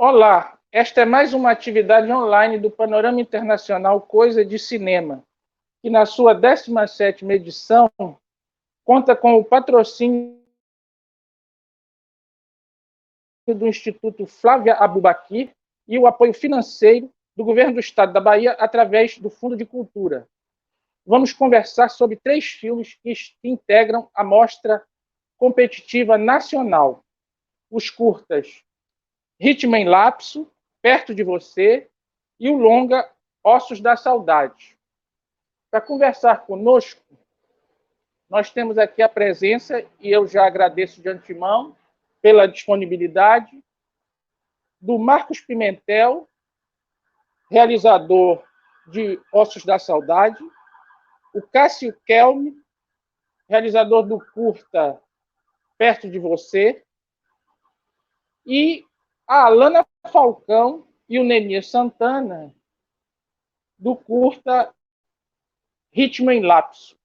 Olá, esta é mais uma atividade online do Panorama Internacional Coisa de Cinema, que na sua 17ª edição conta com o patrocínio do Instituto Flávia Abubakir e o apoio financeiro do Governo do Estado da Bahia através do Fundo de Cultura. Vamos conversar sobre 3 filmes que integram a mostra competitiva nacional. Os curtas Ritmo em Lapso, Perto de Você, e o longa Ossos da Saudade. Para conversar conosco, nós temos aqui a presença, e eu já agradeço de antemão pela disponibilidade, do Marcos Pimentel, realizador de Ossos da Saudade, o Cássio Kelme, realizador do curta Perto de Você, e a Alana Falcão e o Nemias Santana, do curta Ritmo em Lapso.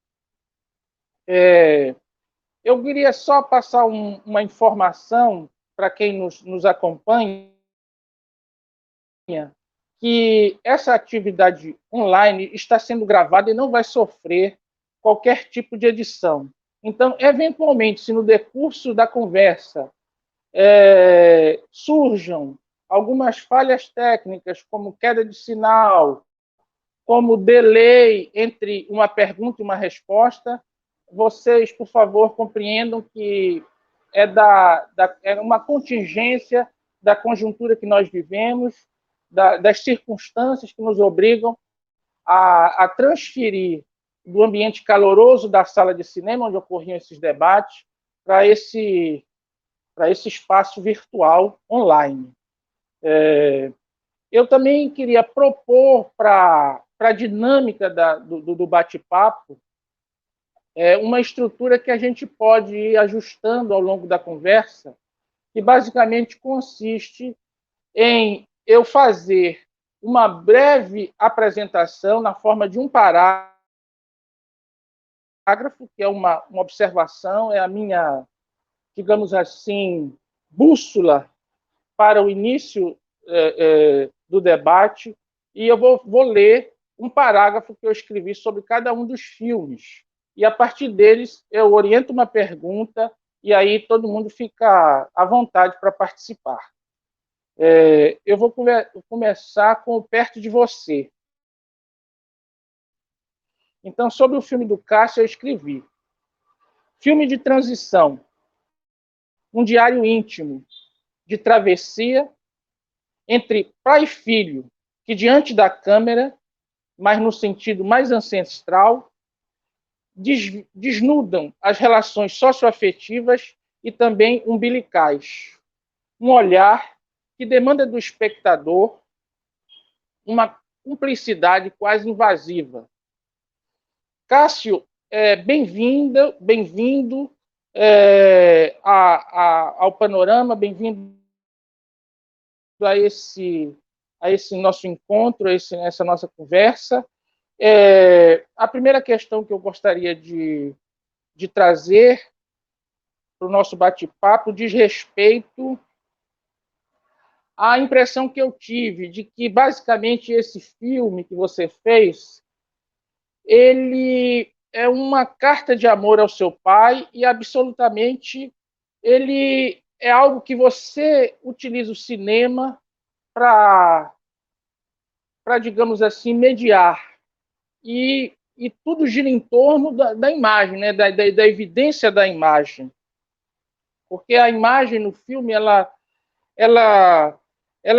Eu queria só passar uma informação para quem nos acompanha, que essa atividade online está sendo gravada e não vai sofrer qualquer tipo de edição. Então, eventualmente, se no decurso da conversa surjam algumas falhas técnicas, como queda de sinal, como delay entre uma pergunta e uma resposta, vocês, por favor, compreendam que é uma contingência da conjuntura que nós vivemos, das circunstâncias que nos obrigam a transferir do ambiente caloroso da sala de cinema, onde ocorriam esses debates, para esse espaço virtual online. Eu também queria propor para a dinâmica do bate-papo uma estrutura que a gente pode ir ajustando ao longo da conversa, que basicamente consiste em eu fazer uma breve apresentação na forma de um parágrafo, que é uma observação, é a minha, digamos assim, bússola para o início do debate, e eu vou ler um parágrafo que eu escrevi sobre cada um dos filmes. E, a partir deles, eu oriento uma pergunta e aí todo mundo fica à vontade para participar. Eu vou começar com Perto de Você. Então, sobre o filme do Cássio, eu escrevi: filme de transição, um diário íntimo, de travessia entre pai e filho, que diante da câmera, mas no sentido mais ancestral, desnudam as relações socioafetivas e também umbilicais. Um olhar que demanda do espectador uma cumplicidade quase invasiva. Cássio, bem-vindo ao Panorama, bem-vindo a esse nosso encontro, essa nossa conversa. A primeira questão que eu gostaria de trazer para o nosso bate-papo diz respeito à impressão que eu tive de que, basicamente, esse filme que você fez, ele é uma carta de amor ao seu pai e, absolutamente, ele é algo que você utiliza o cinema para, digamos assim, mediar. E tudo gira em torno da imagem, né? da evidência da imagem. Porque a imagem no filme, ela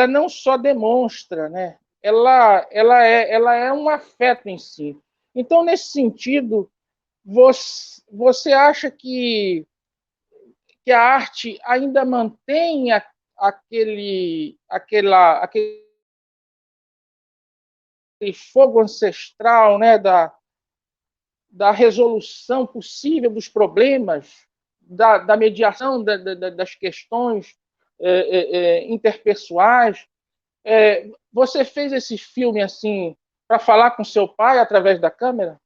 não só demonstra, né? ela é um afeto em si. Então, nesse sentido, você acha que a arte ainda mantém aquele fogo ancestral, né, da resolução possível dos problemas, da mediação das questões interpessoais? Você fez esse filme assim para falar com seu pai através da câmera?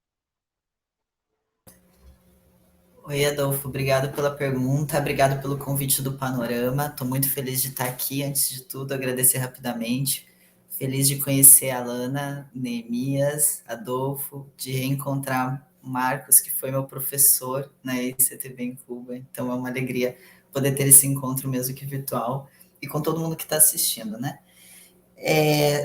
Oi, Adolfo, obrigado pela pergunta, obrigado pelo convite do Panorama. Estou muito feliz de estar aqui. Antes de tudo, agradecer rapidamente. Feliz de conhecer a Lana, Neemias, Adolfo, de reencontrar o Marcos, que foi meu professor na ECTV em Cuba. Então é uma alegria poder ter esse encontro mesmo que virtual e com todo mundo que está assistindo, né?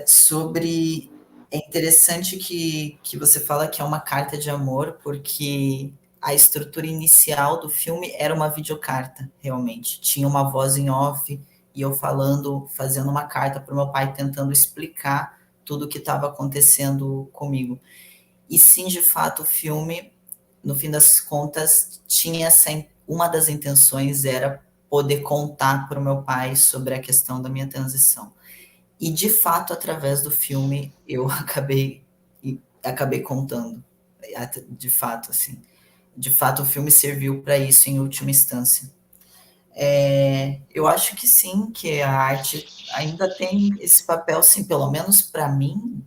Sobre. É interessante que você fala que é uma carta de amor, porque a estrutura inicial do filme era uma videocarta, realmente. Tinha uma voz em off e eu falando, fazendo uma carta para o meu pai, tentando explicar tudo o que estava acontecendo comigo. E sim, de fato, o filme, no fim das contas, tinha essa. Uma das intenções era poder contar para o meu pai sobre a questão da minha transição. E de fato, através do filme, eu acabei contando. De fato, assim. De fato, o filme serviu para isso em última instância. Eu acho que sim, que a arte ainda tem esse papel, sim, pelo menos para mim,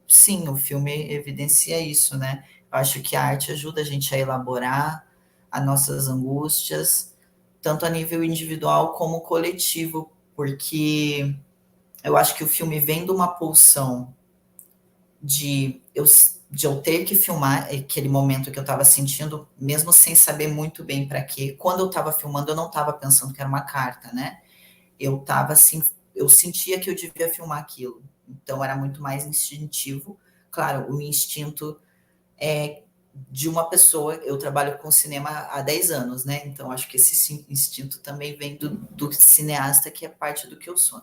sim, o filme evidencia isso, né? Eu acho que a arte ajuda a gente a elaborar as nossas angústias, tanto a nível individual como coletivo, porque eu acho que o filme vem de uma pulsão de eu ter que filmar aquele momento que eu estava sentindo, mesmo sem saber muito bem para quê. Quando eu estava filmando, eu não estava pensando que era uma carta, né? Eu estava assim, eu sentia que eu devia filmar aquilo. Então era muito mais instintivo. Claro, o instinto é de uma pessoa. Eu trabalho com cinema há 10 anos, né? Então acho que esse instinto também vem do cineasta, que é parte do que eu sou.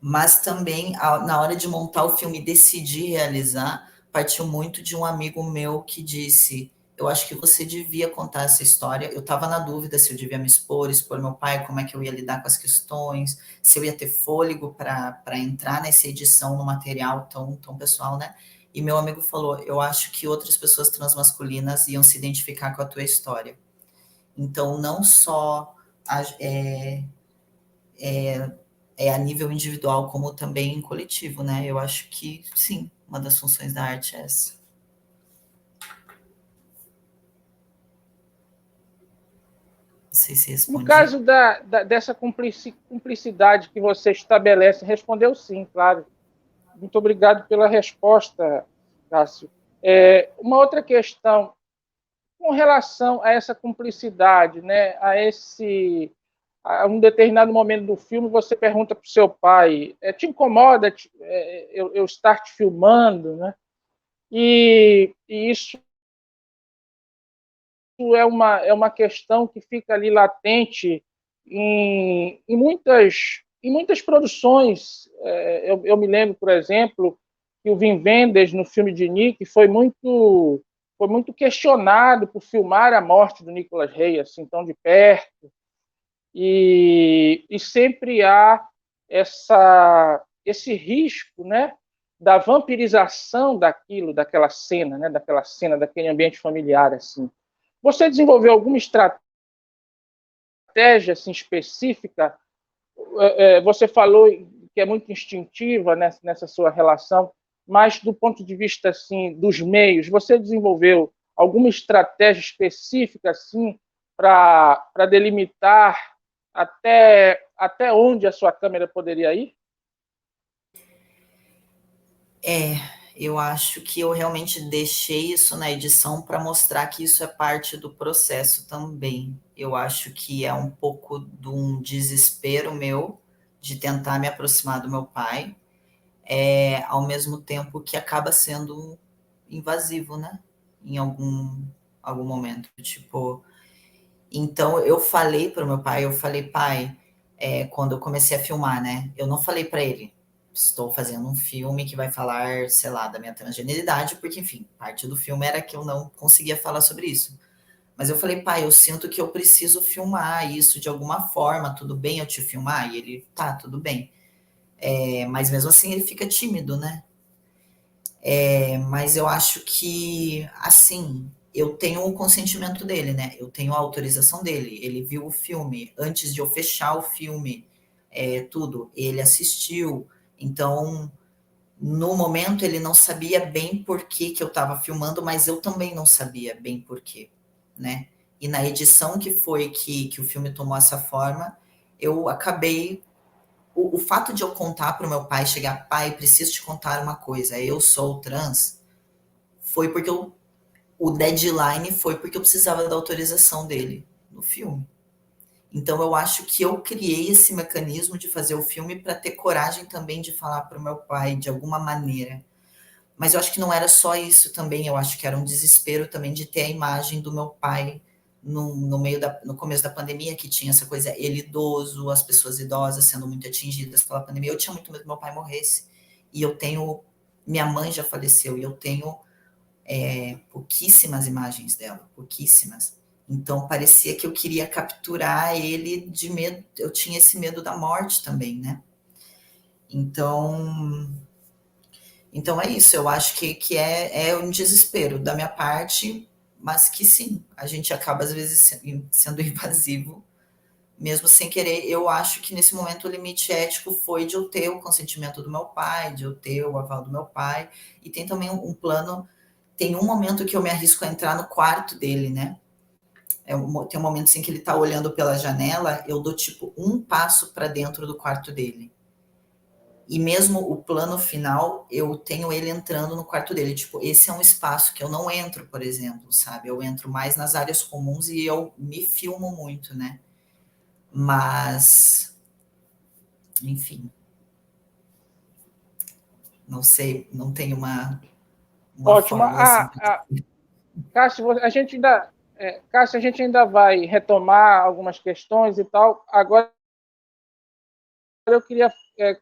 Mas também, na hora de montar o filme e decidir realizar, partiu muito de um amigo meu que disse: eu acho que você devia contar essa história. Eu estava na dúvida se eu devia me expor meu pai, como é que eu ia lidar com as questões, se eu ia ter fôlego para entrar nessa edição no material tão pessoal, né? E meu amigo falou: eu acho que outras pessoas transmasculinas iam se identificar com a tua história. Então, não só a nível individual, como também coletivo, né? Eu acho que sim, uma das funções da arte é essa. Não sei se No respondi. caso dessa cumplicidade que você estabelece, respondeu sim, claro. Muito obrigado pela resposta, Cássio. Uma outra questão, com relação a essa cumplicidade, né, a um determinado momento do filme, você pergunta para o seu pai: te incomoda eu estar te filmando? Né? E isso é uma questão que fica ali latente em muitas produções. Eu me lembro, por exemplo, que o Wim Wenders, no filme de Nick, foi muito questionado por filmar a morte do Nicolas Rey assim tão de perto, e sempre há esse risco, né, da vampirização daquela cena, daquele ambiente familiar assim. Você desenvolveu alguma estratégia assim, específica? Você falou que é muito instintiva nessa sua relação, mas do ponto de vista assim dos meios, você desenvolveu alguma estratégia específica assim para delimitar até onde a sua câmera poderia ir? É, eu acho que eu realmente deixei isso na edição para mostrar que isso é parte do processo também. Eu acho que é um pouco de um desespero meu de tentar me aproximar do meu pai, ao mesmo tempo que acaba sendo invasivo, né? Em algum momento. Tipo, então eu falei para o meu pai, eu falei, pai, quando eu comecei a filmar, né? Eu não falei para ele, estou fazendo um filme que vai falar, sei lá, da minha transgeneridade, porque, enfim, parte do filme era que eu não conseguia falar sobre isso. Mas eu falei, pai, eu sinto que eu preciso filmar isso de alguma forma, tudo bem eu te filmar? E ele, tá, tudo bem. Mas mesmo assim ele fica tímido, né? Mas eu acho que, assim, eu tenho o consentimento dele, né? Eu tenho a autorização dele. Ele viu o filme antes de eu fechar o filme, tudo. Ele assistiu. Então, no momento ele não sabia bem por que eu estava filmando, mas eu também não sabia bem por quê, né? E na edição que foi que o filme tomou essa forma, eu acabei... O fato de eu contar para o meu pai, chegar, pai, preciso te contar uma coisa, eu sou trans, foi porque o deadline foi porque eu precisava da autorização dele no filme. Então eu acho que eu criei esse mecanismo de fazer o filme para ter coragem também de falar para o meu pai de alguma maneira. Mas eu acho que não era só isso também, eu acho que era um desespero também de ter a imagem do meu pai no começo da pandemia, que tinha essa coisa, ele idoso, as pessoas idosas sendo muito atingidas pela pandemia. Eu tinha muito medo que meu pai morresse. E eu tenho, minha mãe já faleceu, e eu tenho pouquíssimas imagens dela, pouquíssimas. Então parecia que eu queria capturar ele de medo, eu tinha esse medo da morte também, né? Então é isso, eu acho que é um desespero da minha parte, mas que sim, a gente acaba às vezes sendo invasivo, mesmo sem querer. Eu acho que nesse momento o limite ético foi de eu ter o consentimento do meu pai, de eu ter o aval do meu pai, e tem também um plano, tem um momento que eu me arrisco a entrar no quarto dele, né? Tem um momento assim que ele tá olhando pela janela, eu dou tipo um passo para dentro do quarto dele. E mesmo o plano final, eu tenho ele entrando no quarto dele. Tipo, esse é um espaço que eu não entro, por exemplo, sabe? Eu entro mais nas áreas comuns e eu me filmo muito, né? Mas, enfim, não sei, não tem uma Ótimo. fórmula assim. Cássio, Cássio, a gente ainda vai retomar algumas questões e tal. Agora eu queria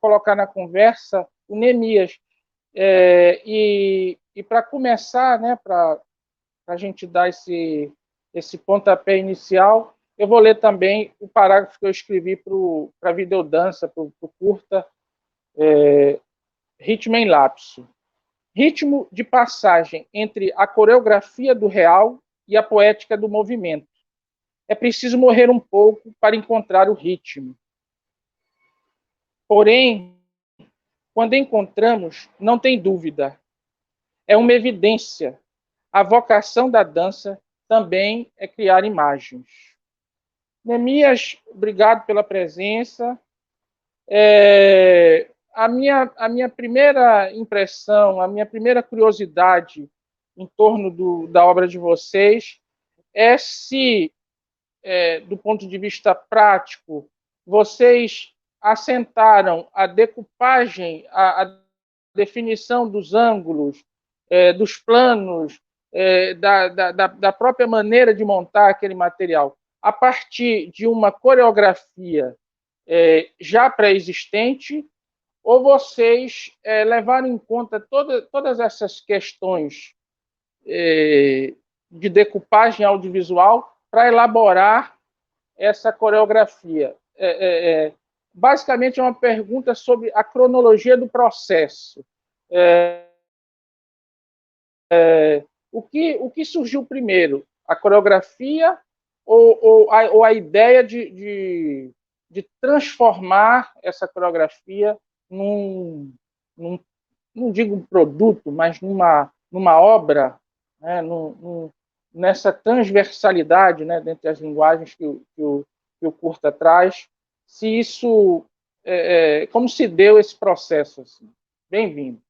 colocar na conversa o Neemias. E para começar, né, para a gente dar esse pontapé inicial, eu vou ler também o parágrafo que eu escrevi para a videodança, para o curta Ritmo em Lapso. Ritmo de passagem entre a coreografia do real e a poética do movimento. É preciso morrer um pouco para encontrar o ritmo. Porém, quando encontramos, não tem dúvida. É uma evidência. A vocação da dança também é criar imagens. Neemias, obrigado pela presença. A minha primeira impressão, a minha primeira curiosidade em torno da obra de vocês é se, do ponto de vista prático, vocês assentaram a decupagem, a definição dos ângulos, dos planos, da própria maneira de montar aquele material, a partir de uma coreografia já pré-existente, ou vocês levaram em conta todas essas questões de decupagem audiovisual para elaborar essa coreografia? Basicamente, é uma pergunta sobre a cronologia do processo. O que surgiu primeiro? A coreografia ou a ideia de transformar essa coreografia num, não digo um produto, mas numa obra, né, nessa transversalidade, né, dentre as linguagens que o curta traz, se isso, como se deu esse processo? Assim? Bem-vindo.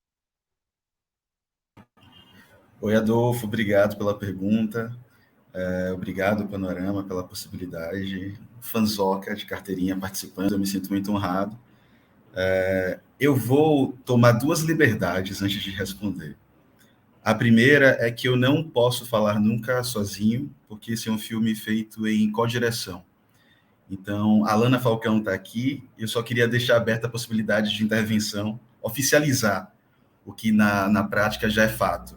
Oi, Adolfo, obrigado pela pergunta. Obrigado, Panorama, pela possibilidade. Fanzoca de carteirinha participando, eu me sinto muito honrado. Eu vou tomar duas liberdades antes de responder. A primeira é que eu não posso falar nunca sozinho, porque esse é um filme feito em co-direção. Então, a Lana Falcão está aqui, eu só queria deixar aberta a possibilidade de intervenção, oficializar o que na prática já é fato.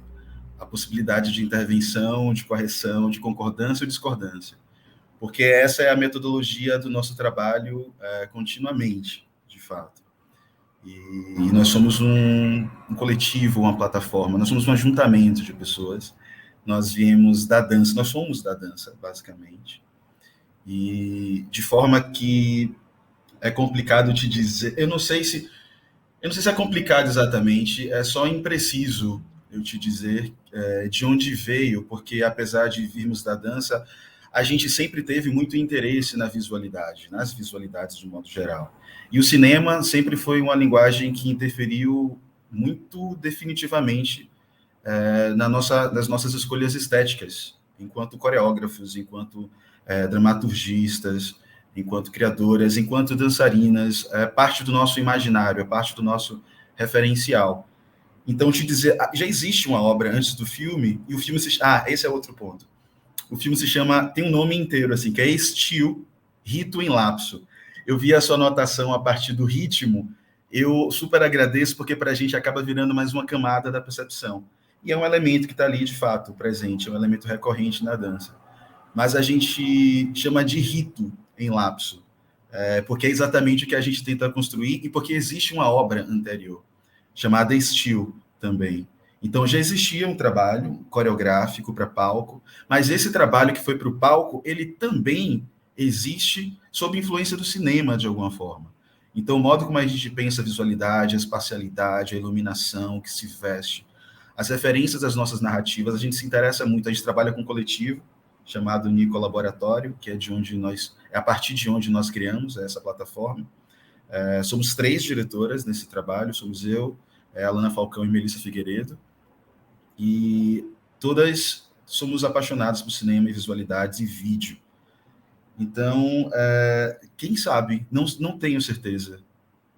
A possibilidade de intervenção, de correção, de concordância ou discordância. Porque essa é a metodologia do nosso trabalho continuamente, de fato. E nós somos um coletivo, uma plataforma, nós somos um ajuntamento de pessoas. Nós viemos da dança, nós somos da dança, basicamente. E de forma que é complicado te dizer, eu não sei se Eu não sei se é complicado exatamente, é só impreciso eu te dizer de onde veio, porque apesar de virmos da dança, a gente sempre teve muito interesse na visualidade, nas visualidades de um modo geral. E o cinema sempre foi uma linguagem que interferiu muito definitivamente nas nossas escolhas estéticas, enquanto coreógrafos, enquanto dramaturgistas, enquanto criadoras, enquanto dançarinas, é parte do nosso imaginário, é parte do nosso referencial. Então, te dizer, já existe uma obra antes do filme, e o filme se... esse é outro ponto. O filme se chama, tem um nome inteiro, assim, que é Estio, Rito em Lapso. Eu vi a sua anotação a partir do ritmo, eu super agradeço, porque para a gente acaba virando mais uma camada da percepção. E é um elemento que está ali, de fato, presente, é um elemento recorrente na dança. Mas a gente chama de rito em lapso, porque é exatamente o que a gente tenta construir e porque existe uma obra anterior, chamada Estio também. Então já existia um trabalho coreográfico para palco, mas esse trabalho que foi para o palco, ele também existe sob influência do cinema, de alguma forma. Então, o modo como a gente pensa a visualidade, a espacialidade, a iluminação, o que se veste, as referências das nossas narrativas, a gente se interessa muito, a gente trabalha com um coletivo chamado Nico Laboratório, que é a partir de onde nós criamos essa plataforma. Somos 3 diretoras nesse trabalho, somos eu, Alana Falcão e Melissa Figueiredo, e todas somos apaixonadas por cinema e visualidades e vídeo. Então, quem sabe, não tenho certeza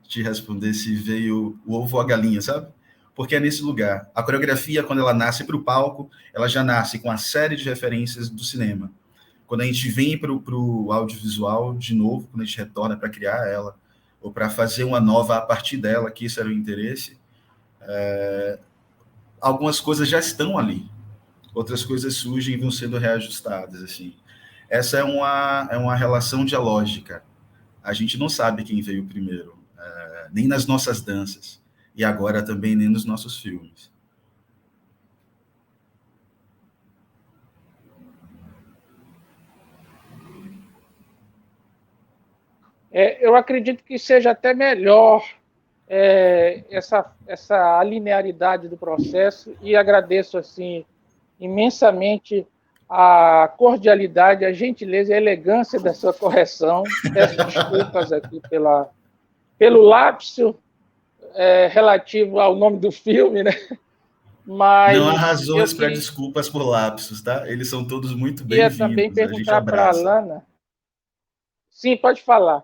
de te responder se veio o ovo ou a galinha, sabe? Porque é nesse lugar. A coreografia, quando ela nasce para o palco, ela já nasce com a série de referências do cinema. Quando a gente vem para o audiovisual, de novo, quando a gente retorna para criar ela, ou para fazer uma nova a partir dela, que esse era o interesse, algumas coisas já estão ali. Outras coisas surgem e vão sendo reajustadas, assim. Essa é uma relação dialógica. A gente não sabe quem veio primeiro, nem nas nossas danças, e agora também nem nos nossos filmes. Eu acredito que seja até melhor essa linearidade do processo, e agradeço assim imensamente a cordialidade, a gentileza e a elegância da sua correção. Peço desculpas aqui pelo lapso relativo ao nome do filme, né? Mas não há razões para desculpas por lapsos, tá? Eles são todos muito bem-vindos. Também perguntar para a Alana. Sim, pode falar.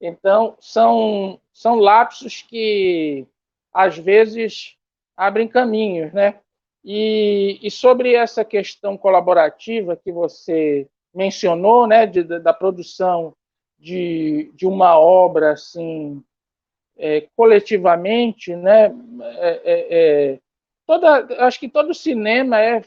Então, são lapsos que, às vezes, abrem caminhos, né? E sobre essa questão colaborativa que você mencionou, né, da produção de uma obra assim, coletivamente, né? Acho que todo cinema é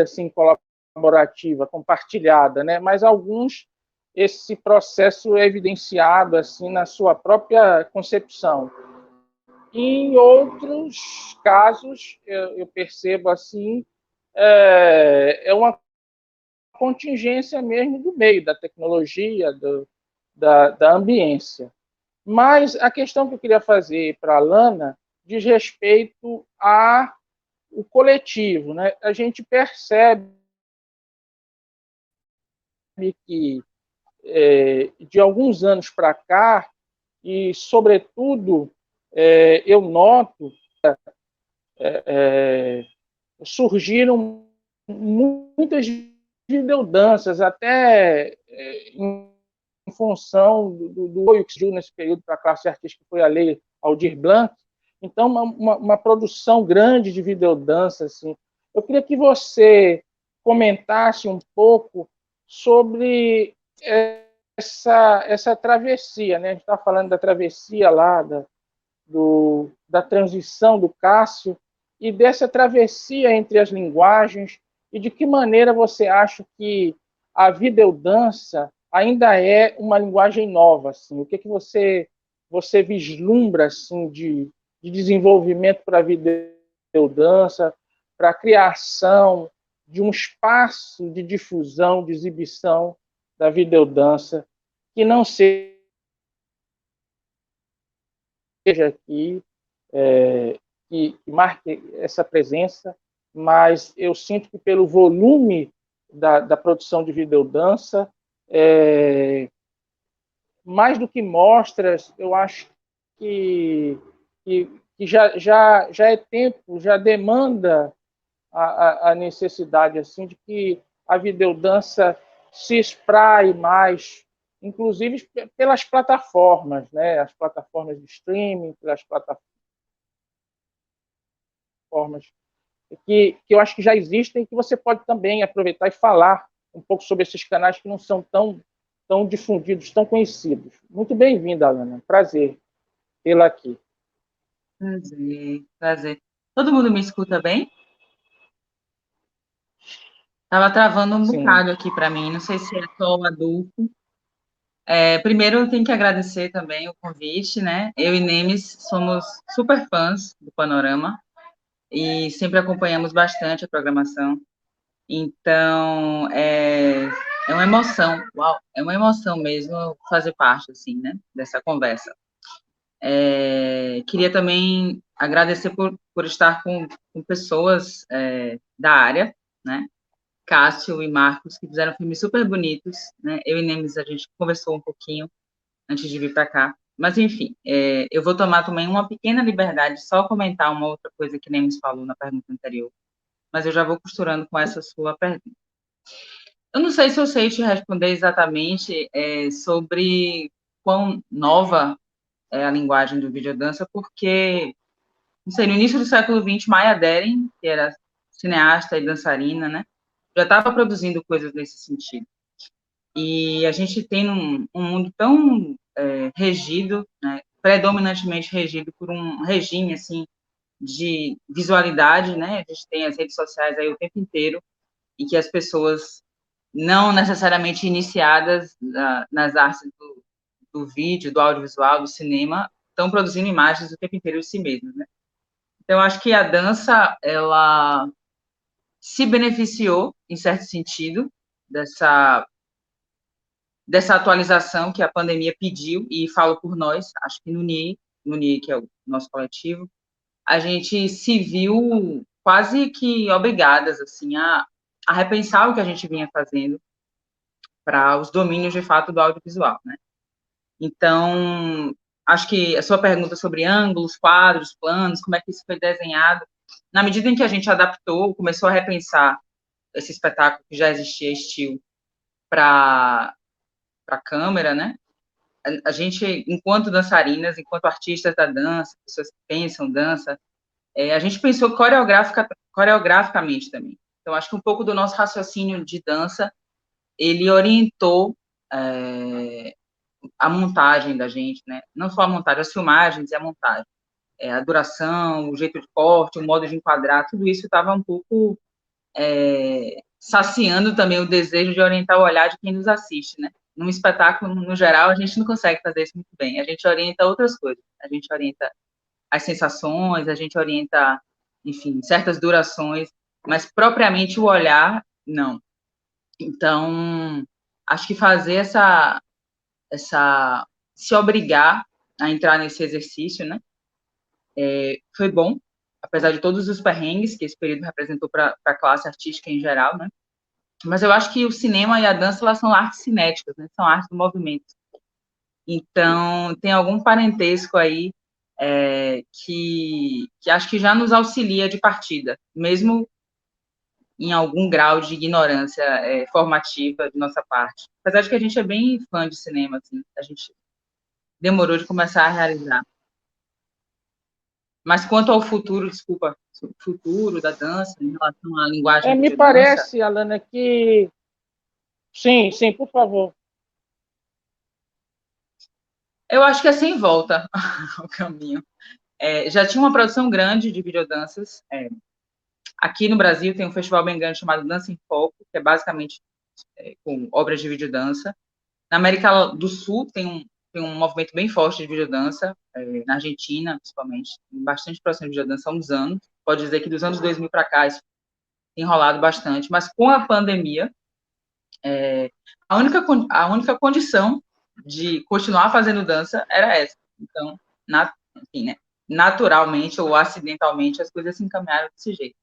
assim colaborativa, compartilhada, né? Mas alguns esse processo é evidenciado assim na sua própria concepção. Em outros casos, eu percebo assim, uma contingência mesmo do meio, da tecnologia, da ambiência. Mas a questão que eu queria fazer para a Lana diz respeito ao coletivo, né? A gente percebe que, de alguns anos para cá, e, sobretudo, eu noto, surgiram muitas videodanças, até em função do apoio que surgiu nesse período para a classe artística, que foi a Lei Aldir Blanc. Então, uma produção grande de videodança. Assim. Eu queria que você comentasse um pouco sobre essa travessia, né? A gente está falando da travessia lá, da transição do Cássio, e dessa travessia entre as linguagens, e de que maneira você acha que a videodança ainda é uma linguagem nova, assim? O que você vislumbra assim de desenvolvimento para a videodança, para a criação de um espaço de difusão, de exibição da videodança que não seja aqui, que marque essa presença, mas eu sinto que pelo volume da produção de videodança, mais do que mostras, eu acho que, que já é tempo, já demanda a necessidade assim de que a videodança se espraie mais, inclusive pelas plataformas, né? As plataformas de streaming, pelas plataformas que eu acho que já existem, que você pode também aproveitar e falar um pouco sobre esses canais que não são tão difundidos, tão conhecidos. Muito bem-vinda, Alana. Prazer tê-la aqui. Prazer, prazer. Todo mundo me escuta bem? Tava travando um Sim. bocado aqui para mim, não sei se é só o adulto. Primeiro, eu tenho que agradecer também o convite, né? Eu e Nemes somos super fãs do Panorama e sempre acompanhamos bastante a programação. Então, é uma emoção, uau, é uma emoção mesmo fazer parte, assim, né, dessa conversa. Queria também agradecer por estar com pessoas da área, né? Cássio e Marcos, que fizeram filmes super bonitos, né? Eu e Nemes, a gente conversou um pouquinho antes de vir para cá. Mas, enfim, eu vou tomar também uma pequena liberdade, só comentar uma outra coisa que Nemes falou na pergunta anterior. Mas eu já vou costurando com essa sua pergunta. Eu não sei se eu sei te responder exatamente sobre quão nova é a linguagem do videodança, porque, não sei, no início do século XX, Maya Deren, que era cineasta e dançarina, né, já estava produzindo coisas nesse sentido. E a gente tem um mundo tão regido, né, predominantemente regido por um regime, assim, de visualidade, né, a gente tem as redes sociais aí o tempo inteiro, e que as pessoas não necessariamente iniciadas nas artes do vídeo, do audiovisual, do cinema, estão produzindo imagens o tempo inteiro de si mesmas, né? Então, acho que a dança, ela se beneficiou, em certo sentido, dessa atualização que a pandemia pediu, e falo por nós, acho que no NIE, que é o nosso coletivo, a gente se viu quase que obrigadas, assim, a repensar o que a gente vinha fazendo para os domínios, de fato, do audiovisual, né? Então, acho que a sua pergunta sobre ângulos, quadros, planos, como é que isso foi desenhado, na medida em que a gente adaptou, começou a repensar esse espetáculo que já existia, estilo, para a câmera, né? A gente, enquanto dançarinas, enquanto artistas da dança, pessoas que pensam dança, a gente pensou coreograficamente também. Então, acho que um pouco do nosso raciocínio de dança, ele orientou a montagem da gente, né? Não só a montagem, as filmagens e a montagem. A duração, o jeito de corte, o modo de enquadrar, tudo isso estava um pouco saciando também o desejo de orientar o olhar de quem nos assiste, né? Num espetáculo, no geral, a gente não consegue fazer isso muito bem. A gente orienta outras coisas. A gente orienta as sensações, a gente orienta, enfim, certas durações, mas propriamente o olhar, não. Então, acho que fazer se obrigar a entrar nesse exercício, né? Foi bom, apesar de todos os perrengues que esse período representou para a classe artística em geral, né? Mas eu acho que o cinema e a dança, elas são artes cinéticas, né? São artes do movimento. Então, tem algum parentesco aí que acho que já nos auxilia de partida, mesmo em algum grau de ignorância formativa de nossa parte. Apesar de que a gente é bem fã de cinema, assim, a gente demorou de começar a realizar. Mas quanto ao futuro, desculpa, futuro da dança, em relação à linguagem Me de dança, parece, Alana, que... Sim, por favor. eu acho que é sem volta o caminho. Já tinha uma produção grande de videodanças. Aqui no Brasil tem um festival bem grande chamado Dança em Foco, que é basicamente com obras de videodança. Na América do Sul tem um movimento bem forte de videodança, na Argentina, principalmente. Tem bastante produção de videodança há uns anos. Pode dizer que dos anos 2000 para cá isso tem rolado bastante. Mas com a pandemia, A única condição de continuar fazendo dança era essa. Então, enfim, né, naturalmente ou acidentalmente, as coisas se encaminharam desse jeito.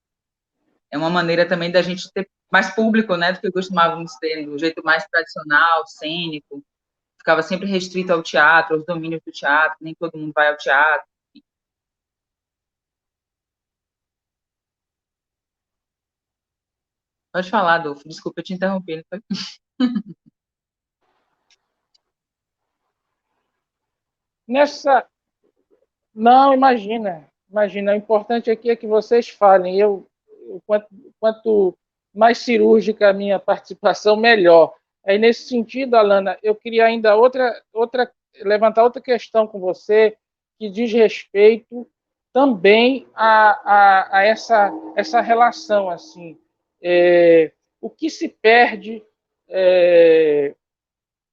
É uma maneira também da gente ter mais público, né, do que costumávamos ter, do jeito mais tradicional, cênico. Ficava sempre restrito ao teatro, aos domínios do teatro, nem todo mundo vai ao teatro. Pode falar, Adolfo. Desculpa, eu te interrompi. Não, imagina. O importante aqui é que vocês falem. Quanto mais cirúrgica a minha participação, melhor. Aí, nesse sentido, Alana, eu queria ainda levantar outra questão com você, que diz respeito também a essa relação. Assim, o que se perde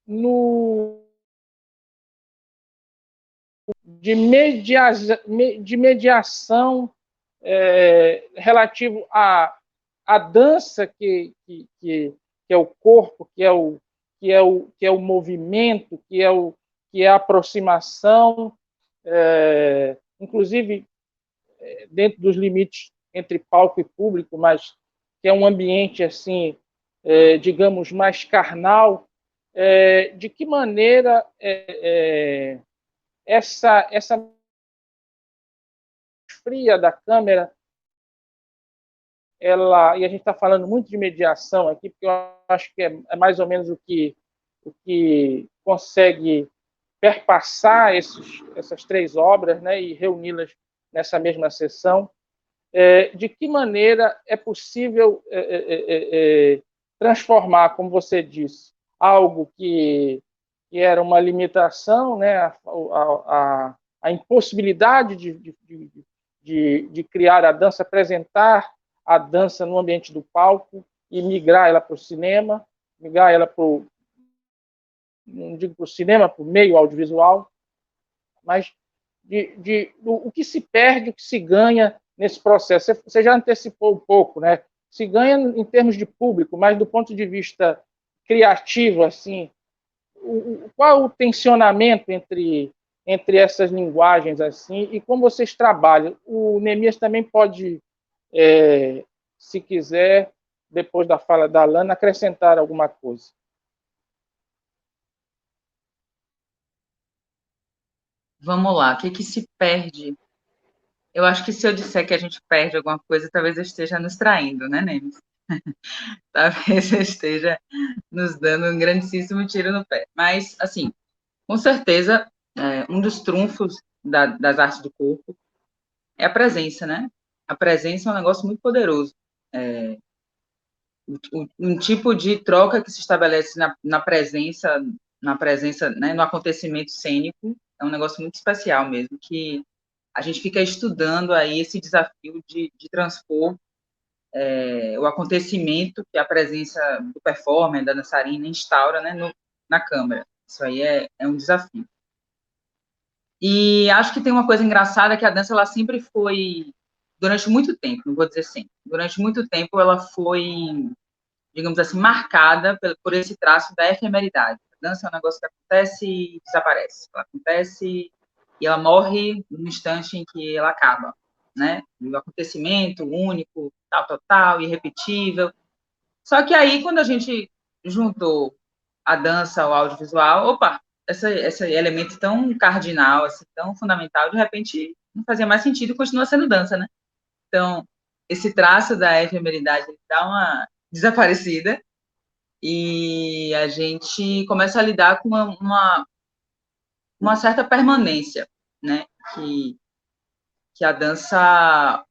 no de mediação relativo à dança que é o corpo, que é o movimento, que é a aproximação, inclusive dentro dos limites entre palco e público, mas que é um ambiente assim, digamos, mais carnal. De que maneira essa fria da câmera, e a gente está falando muito de mediação aqui, porque eu acho que é mais ou menos o que consegue perpassar essas três obras, né, e reuni-las nessa mesma sessão. De que maneira é possível transformar, como você disse, algo que era uma limitação, né, a impossibilidade de criar a dança, apresentar a dança no ambiente do palco e migrar ela para o cinema, migrar ela não digo para o cinema, para o meio audiovisual, mas o que se perde, o que se ganha nesse processo. Você já antecipou um pouco, né? Se ganha em termos de público, mas do ponto de vista criativo, assim, qual o tensionamento entre essas linguagens assim e como vocês trabalham? O Neemias também pode, se quiser, depois da fala da Alana, acrescentar alguma coisa. Vamos lá, o que se perde? Eu acho que se eu disser que a gente perde alguma coisa, talvez eu esteja nos traindo, né, Nemes? Talvez eu esteja nos dando um grandíssimo tiro no pé. Mas, assim, com certeza, um dos trunfos das artes do corpo é a presença, né? A presença é um negócio muito poderoso. Um tipo de troca que se estabelece na presença, né, no acontecimento cênico, é um negócio muito especial mesmo, que a gente fica estudando aí esse desafio de transpor o acontecimento que a presença do performer, da dançarina, instaura, né, na câmera. Isso aí é um desafio. E acho que tem uma coisa engraçada, que a dança ela sempre foi, durante muito tempo, não vou dizer sempre, durante muito tempo ela foi, digamos assim, marcada por esse traço da efemeridade. A dança é um negócio que acontece e desaparece. Ela acontece e ela morre no instante em que ela acaba, né? Um acontecimento único, tal, irrepetível. Só que aí, quando a gente juntou a dança ao audiovisual, opa, esse elemento tão cardinal, assim, tão fundamental, de repente não fazia mais sentido e continua sendo dança, né? Então, esse traço da efemeridade dá uma desaparecida e a gente começa a lidar com uma certa permanência, né? Que a dança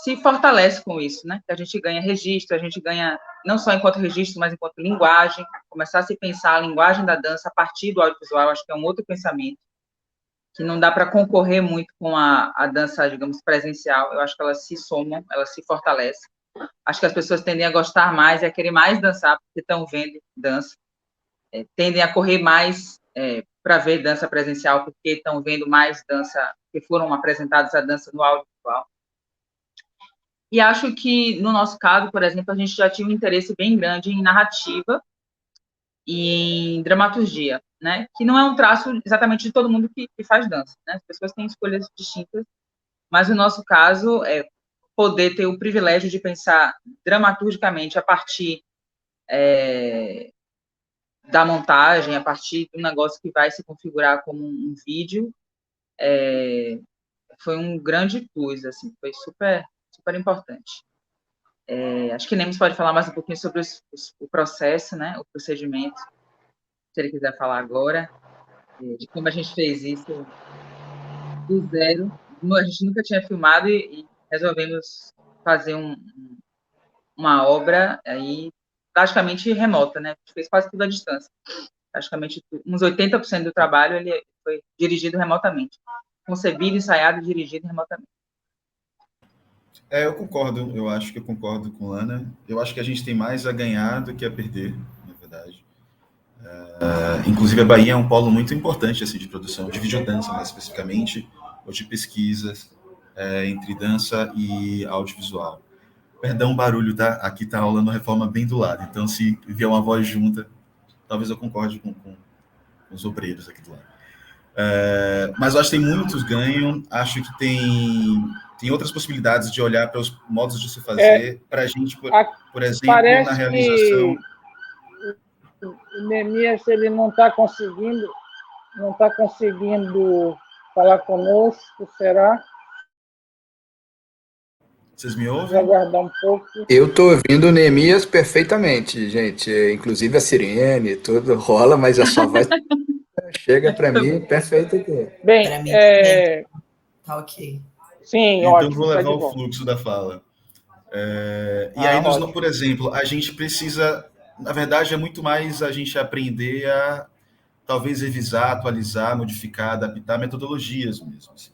se fortalece com isso, né? A gente ganha registro, a gente ganha não só enquanto registro, mas enquanto linguagem, começar a se pensar a linguagem da dança a partir do audiovisual, acho que é um outro pensamento, que não dá para concorrer muito com a dança, digamos, presencial, eu acho que elas se somam, elas se fortalecem. Acho que as pessoas tendem a gostar mais e a querer mais dançar, porque estão vendo dança, tendem a correr mais para ver dança presencial, porque estão vendo mais dança, porque foram apresentados a dança no audiovisual. E acho que, no nosso caso, por exemplo, a gente já tinha um interesse bem grande em narrativa e em dramaturgia, né? Que não é um traço exatamente de todo mundo que faz dança, né? As pessoas têm escolhas distintas, mas no nosso caso é poder ter o privilégio de pensar dramaturgicamente a partir da montagem, a partir de um negócio que vai se configurar como um vídeo, foi um grande plus, assim, foi super, super importante. Acho que Nemes pode falar mais um pouquinho sobre o processo, né, o procedimento, se ele quiser falar agora, de como a gente fez isso do zero. A gente nunca tinha filmado e resolvemos fazer uma obra aí praticamente remota, né? A gente fez quase tudo à distância. Praticamente uns 80% do trabalho ele foi dirigido remotamente. Concebido, ensaiado e dirigido remotamente. Eu concordo, eu acho que eu concordo com Lana. Eu acho que a gente tem mais a ganhar do que a perder, na verdade. Inclusive, a Bahia é um polo muito importante assim, de produção, de videodança, mais especificamente, ou de pesquisas entre dança e audiovisual. Perdão o barulho, tá? Aqui está rolando reforma bem do lado, então se vier uma voz junta, talvez eu concorde com os obreiros aqui do lado. Mas eu acho que tem muitos ganhos, acho que tem outras possibilidades de olhar para os modos de se fazer, para a gente, por exemplo, na Parece realização. que o Neemias ele não está conseguindo falar conosco, será? Vocês me Vamos ouvem? aguardar um pouco. Eu tô ouvindo o Neemias perfeitamente, gente. Inclusive a sirene, tudo rola, mas a sua voz chega para mim perfeita aqui. Bem, Para mim também tá ok. sim, Então, ótimo, vou está levar de o volta. fluxo da fala. E aí, Ótimo. por exemplo, a gente precisa, na verdade, é muito mais a gente aprender a talvez revisar, atualizar, modificar, adaptar metodologias mesmo. Assim.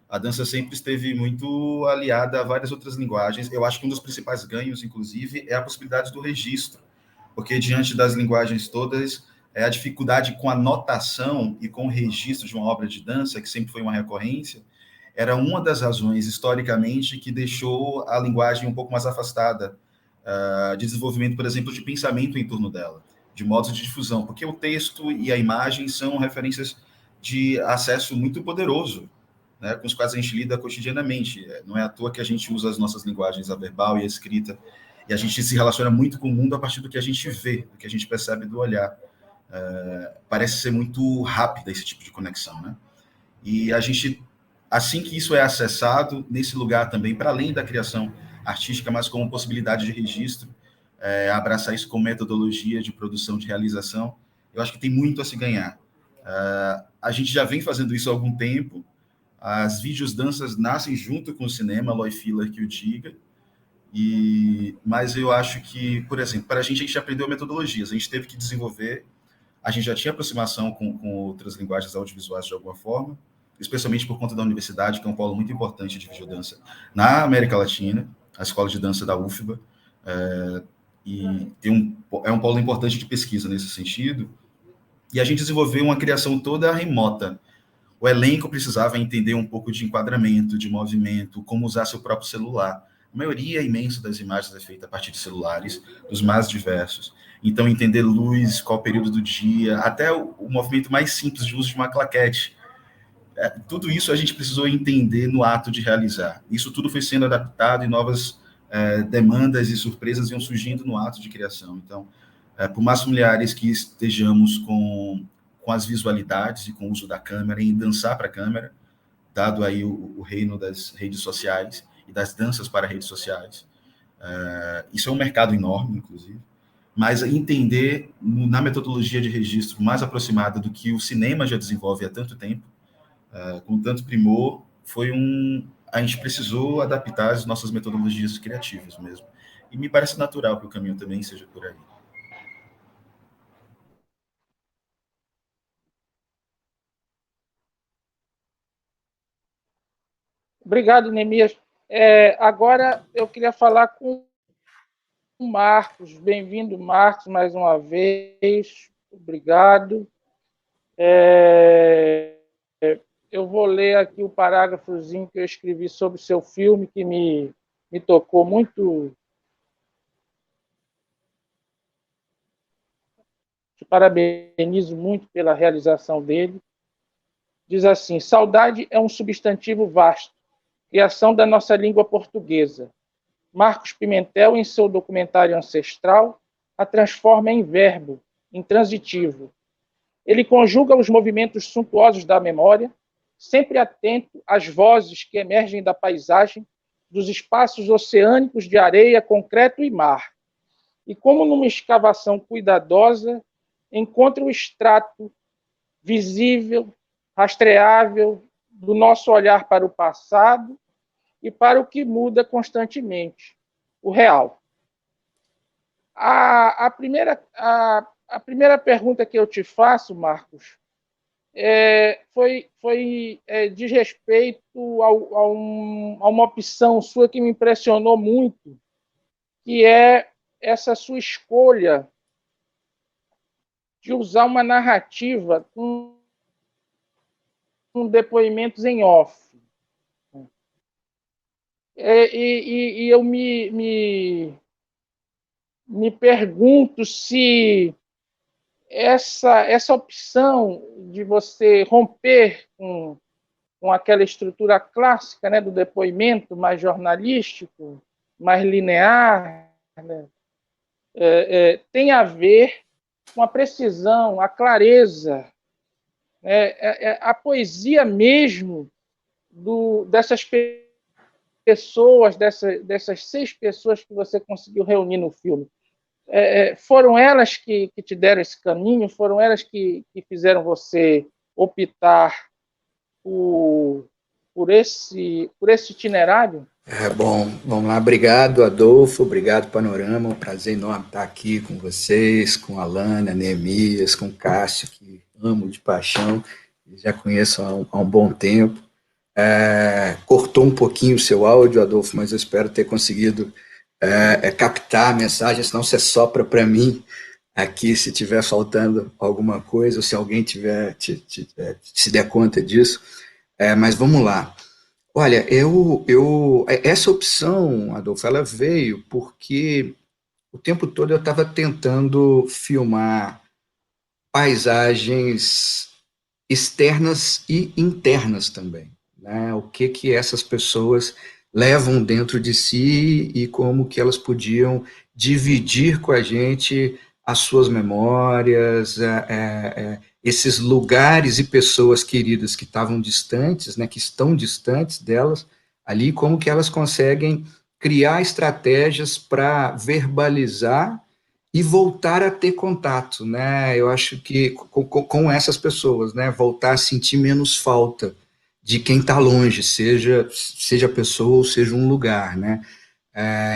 A dança sempre esteve muito aliada a várias outras linguagens. Eu acho que um dos principais ganhos, inclusive, é a possibilidade do registro, porque diante das linguagens todas, a dificuldade com a notação e com o registro de uma obra de dança, que sempre foi uma recorrência, era uma das razões, historicamente, que deixou a linguagem um pouco mais afastada de desenvolvimento, por exemplo, de pensamento em torno dela, de modos de difusão, porque o texto e a imagem são referências de acesso muito poderoso, né, com os quais a gente lida cotidianamente. Não é à toa que a gente usa as nossas linguagens, a verbal e a escrita, e a gente se relaciona muito com o mundo a partir do que a gente vê, do que a gente percebe do olhar. Parece ser muito rápida esse tipo de conexão, né? E a gente, assim que isso é acessado, nesse lugar também, para além da criação artística, mas como possibilidade de registro, abraçar isso como metodologia de produção, de realização, eu acho que tem muito a se ganhar. A gente já vem fazendo isso há algum tempo, as vídeos danças nascem junto com o cinema, Loy Filler que o diga, mas eu acho que, por exemplo, para a gente aprendeu metodologias, a gente teve que desenvolver, a gente já tinha aproximação com outras linguagens audiovisuais de alguma forma, especialmente por conta da universidade, que é um polo muito importante de videodança na América Latina, a Escola de Dança da UFBA, e é um polo importante de pesquisa nesse sentido, e a gente desenvolveu uma criação toda remota. O elenco precisava entender um pouco de enquadramento, de movimento, como usar seu próprio celular. A maioria imensa das imagens é feita a partir de celulares, dos mais diversos. Então, entender luz, qual período do dia, até o movimento mais simples de uso de uma claquete. Tudo isso a gente precisou entender no ato de realizar. Isso tudo foi sendo adaptado e novas demandas e surpresas iam surgindo no ato de criação. Então, por mais familiares que estejamos com as visualidades e com o uso da câmera, em dançar para a câmera, dado aí o reino das redes sociais e das danças para redes sociais. Isso é um mercado enorme, inclusive, mas entender na metodologia de registro mais aproximada do que o cinema já desenvolve há tanto tempo, com tanto primor, a gente precisou adaptar as nossas metodologias criativas mesmo. E me parece natural que o caminho também seja por aí. Obrigado, Neemias. Agora eu queria falar com o Marcos. Bem-vindo, Marcos, mais uma vez. Obrigado. Eu vou ler aqui o parágrafozinho que eu escrevi sobre o seu filme, que me me tocou muito. Te parabenizo muito pela realização dele. Diz assim: saudade é um substantivo vasto, criação da nossa língua portuguesa. Marcos Pimentel, em seu documentário Ancestral, a transforma em verbo, intransitivo. Ele conjuga os movimentos suntuosos da memória, sempre atento às vozes que emergem da paisagem, dos espaços oceânicos de areia, concreto e mar. E como numa escavação cuidadosa, encontra o extrato visível, rastreável do nosso olhar para o passado e para o que muda constantemente, o real. A primeira pergunta que eu te faço, Marcos, diz respeito a uma opção sua que me impressionou muito, que é essa sua escolha de usar uma narrativa com depoimentos em off. E eu me pergunto se essa opção de você romper com aquela estrutura clássica, né, do depoimento mais jornalístico, mais linear, né, tem a ver com a precisão, a clareza, a poesia mesmo dessas pessoas, dessas 6 pessoas que você conseguiu reunir no filme. Foram elas que te deram esse caminho? Foram elas que fizeram você optar por esse itinerário? Bom, vamos lá. Obrigado, Adolfo. Obrigado, Panorama. Um prazer enorme estar aqui com vocês, com a Alana, Neemias, com o Cássio, que amo de paixão, já conheço há um bom tempo. Cortou um pouquinho o seu áudio, Adolfo, mas eu espero ter conseguido captar a mensagem, senão você sopra para mim aqui se tiver faltando alguma coisa, ou se alguém tiver se der conta disso. Mas vamos lá. Olha, essa opção, Adolfo, ela veio porque o tempo todo eu estava tentando filmar paisagens externas e internas também, né? O que essas pessoas levam dentro de si e como que elas podiam dividir com a gente as suas memórias, esses lugares e pessoas queridas que estavam distantes, né, que estão distantes delas ali, como que elas conseguem criar estratégias para verbalizar e voltar a ter contato, né? Eu acho que com essas pessoas, né, voltar a sentir menos falta de quem está longe, seja a pessoa ou seja um lugar, né?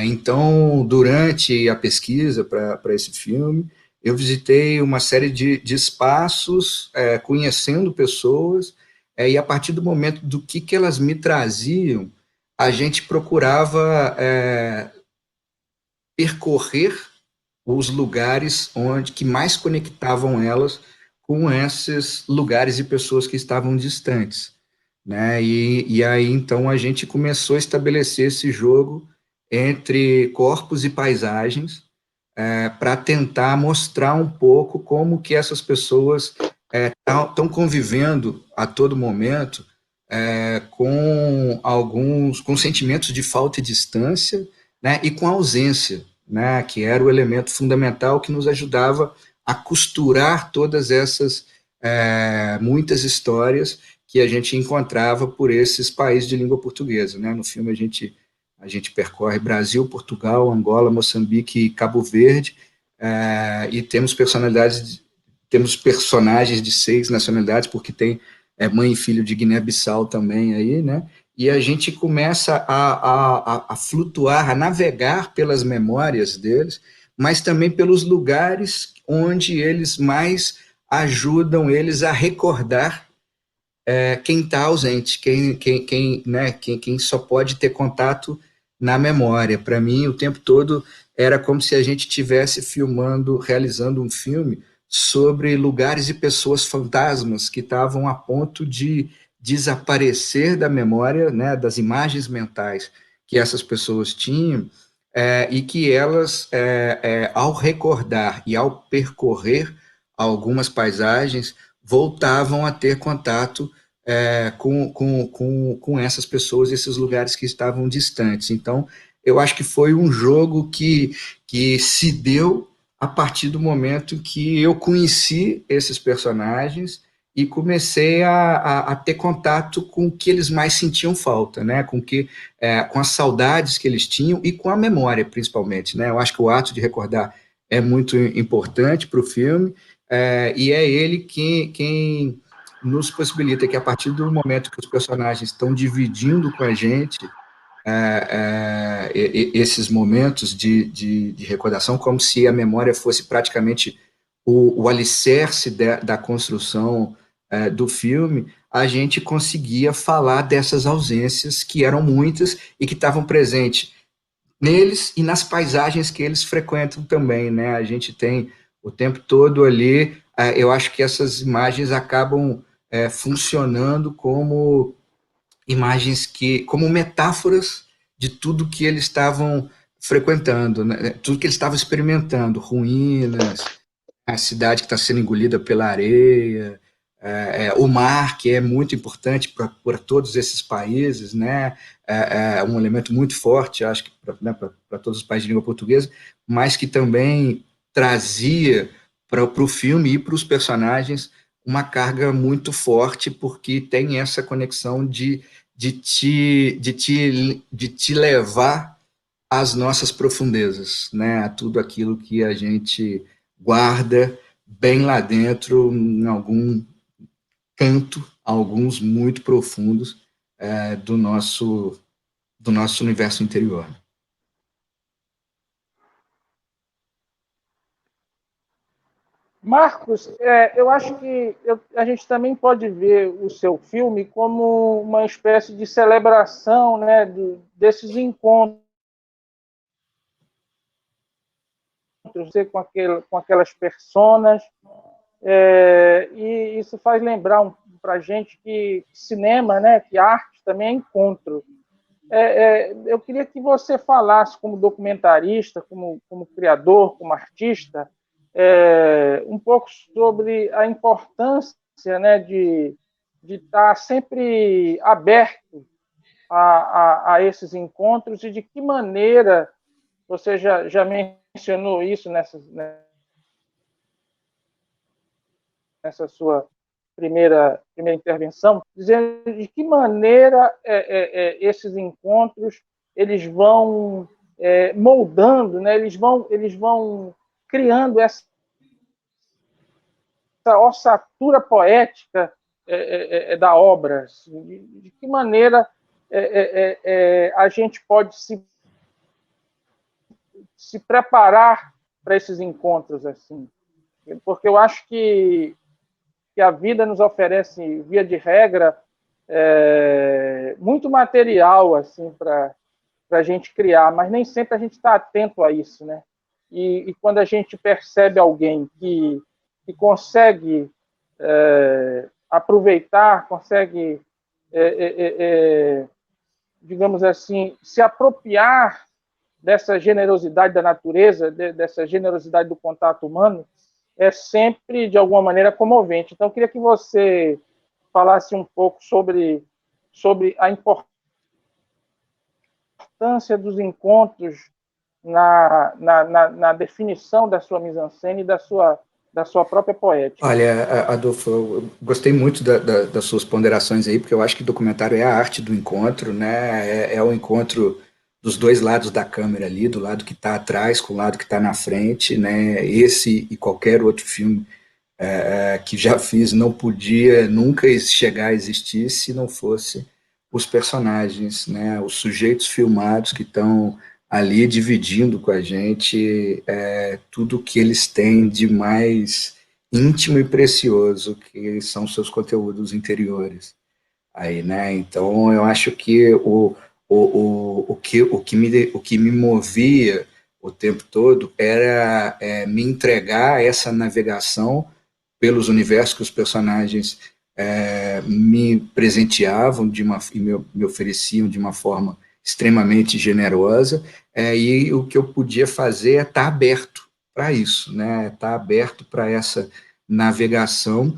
Então, durante a pesquisa para esse filme, eu visitei uma série de espaços, conhecendo pessoas, e a partir do momento do que elas me traziam, a gente procurava percorrer os lugares que mais conectavam elas com esses lugares e pessoas que estavam distantes, né? E aí, então, a gente começou a estabelecer esse jogo entre corpos e paisagens, para tentar mostrar um pouco como que essas pessoas estão convivendo a todo momento com sentimentos de falta e distância, né, e com ausência, né, que era o elemento fundamental que nos ajudava a costurar todas essas muitas histórias que a gente encontrava por esses países de língua portuguesa, né? No filme a gente percorre Brasil, Portugal, Angola, Moçambique e Cabo Verde, e temos personagens de 6 nacionalidades, porque tem mãe e filho de Guiné-Bissau também aí, né? E a gente começa a flutuar, a navegar pelas memórias deles, mas também pelos lugares onde eles mais ajudam eles a recordar quem está ausente, quem só pode ter contato na memória. Para mim, o tempo todo era como se a gente estivesse realizando um filme sobre lugares e pessoas fantasmas que estavam a ponto de desaparecer da memória, né, das imagens mentais que essas pessoas tinham, e que elas, ao recordar e ao percorrer algumas paisagens, voltavam a ter contato com essas pessoas, esses lugares que estavam distantes. Então, eu acho que foi um jogo que se deu a partir do momento que eu conheci esses personagens e comecei a ter contato com o que eles mais sentiam falta, né? Com as saudades que eles tinham e com a memória, principalmente, né? Eu acho que o ato de recordar é muito importante para o filme, e é ele quem nos possibilita que, a partir do momento que os personagens estão dividindo com a gente esses momentos de recordação, como se a memória fosse praticamente o alicerce da construção do filme, a gente conseguia falar dessas ausências que eram muitas e que estavam presentes neles e nas paisagens que eles frequentam também, né? A gente tem o tempo todo ali, eu acho que essas imagens acabam funcionando como imagens como metáforas de tudo que eles estavam frequentando, né? Tudo que eles estavam experimentando, ruínas, a cidade que está sendo engolida pela areia, o mar, que é muito importante para todos esses países, né? É um elemento muito forte, acho que para todos os países de língua portuguesa, mas que também trazia para o filme e para os personagens uma carga muito forte, porque tem essa conexão de te levar às nossas profundezas, né? A tudo aquilo que a gente guarda bem lá dentro, em algum canto, alguns muito profundos do nosso universo interior. Marcos, eu acho que a gente também pode ver o seu filme como uma espécie de celebração, né, desses encontros com aquelas personas, e isso faz lembrar para a gente que cinema, né, que arte também é encontro. Eu queria que você falasse, como documentarista, como criador, como artista, um pouco sobre a importância, né, de estar sempre aberto a esses encontros e de que maneira você já mencionou isso nessa sua primeira intervenção, dizendo de que maneira esses encontros eles vão moldando, né? Eles vão criando essa ossatura poética da obra. Assim, de que maneira a gente pode se preparar para esses encontros assim? Porque eu acho que a vida nos oferece, via de regra, muito material assim para a gente criar, mas nem sempre a gente está atento a isso, né? E quando a gente percebe alguém que consegue aproveitar, consegue, digamos assim, se apropriar dessa generosidade da natureza, dessa generosidade do contato humano, é sempre, de alguma maneira, comovente. Então, eu queria que você falasse um pouco sobre a importância dos encontros na definição da sua mise-en-scène e da sua própria poética. Olha, Adolfo, eu gostei muito das suas ponderações aí, porque eu acho que documentário é a arte do encontro, né? É o encontro dos dois lados da câmera ali, do lado que está atrás com o lado que está na frente, né? Esse e qualquer outro filme que já fiz não podia nunca chegar a existir se não fosse os personagens, né? Os sujeitos filmados que estão ali dividindo com a gente tudo que eles têm de mais íntimo e precioso, que são seus conteúdos interiores. Aí, né? Então, eu acho que o que me movia o tempo todo era me entregar a essa navegação pelos universos que os personagens me presenteavam e me ofereciam de uma forma extremamente generosa, e o que eu podia fazer é estar aberto para isso, né? Estar aberto para essa navegação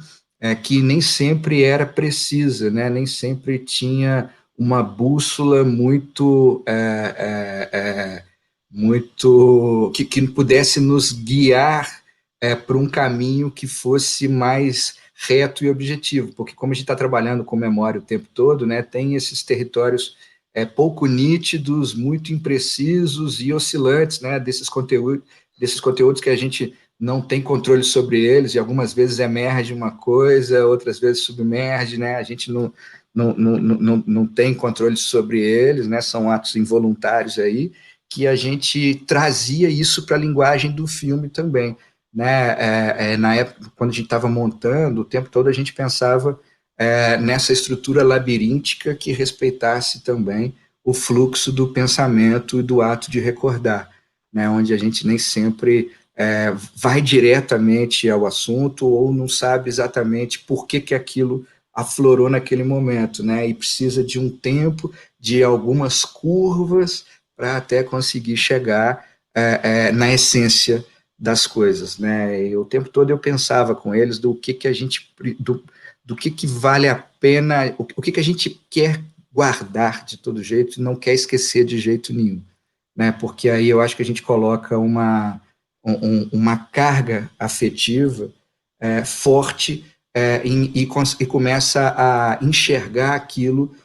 que nem sempre era precisa, né? Nem sempre tinha uma bússola muito que pudesse nos guiar para um caminho que fosse mais reto e objetivo, porque como a gente está trabalhando com memória o tempo todo, né, tem esses territórios pouco nítidos, muito imprecisos e oscilantes, né, desses conteúdos que a gente não tem controle sobre eles, e algumas vezes emerge uma coisa, outras vezes submerge, né, a gente não tem controle sobre eles, né, são atos involuntários aí, que a gente trazia isso para a linguagem do filme também, né, na época, quando a gente estava montando, o tempo todo a gente pensava nessa estrutura labiríntica que respeitasse também o fluxo do pensamento e do ato de recordar, né, onde a gente nem sempre vai diretamente ao assunto ou não sabe exatamente por que aquilo aflorou naquele momento, né, e precisa de um tempo, de algumas curvas para até conseguir chegar na essência das coisas, né? E o tempo todo eu pensava com eles do que a gente do que vale a pena, o que a gente quer guardar de todo jeito e não quer esquecer de jeito nenhum, né? Porque aí eu acho que a gente coloca uma carga afetiva forte e começa a enxergar aquilo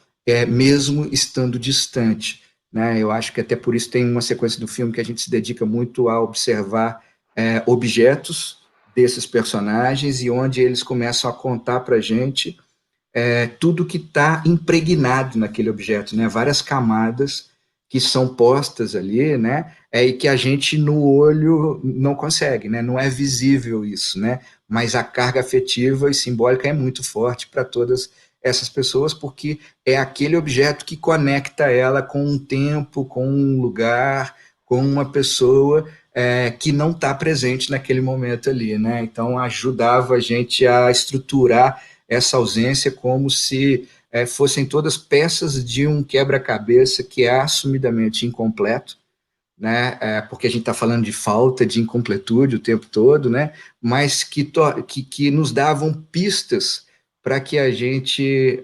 mesmo estando distante, né? Eu acho que até por isso tem uma sequência do filme que a gente se dedica muito a observar objetos desses personagens e onde eles começam a contar para a gente tudo que está impregnado naquele objeto, né? Várias camadas que são postas ali, né? E que a gente no olho não consegue, né? Não é visível isso, né? Mas a carga afetiva e simbólica é muito forte para todas essas pessoas, porque é aquele objeto que conecta ela com um tempo, com um lugar, com uma pessoa que não está presente naquele momento ali, né? Então ajudava a gente a estruturar essa ausência como se fossem todas peças de um quebra-cabeça que é assumidamente incompleto, né? Porque a gente está falando de falta, de incompletude o tempo todo, né? Mas que nos davam pistas para que a gente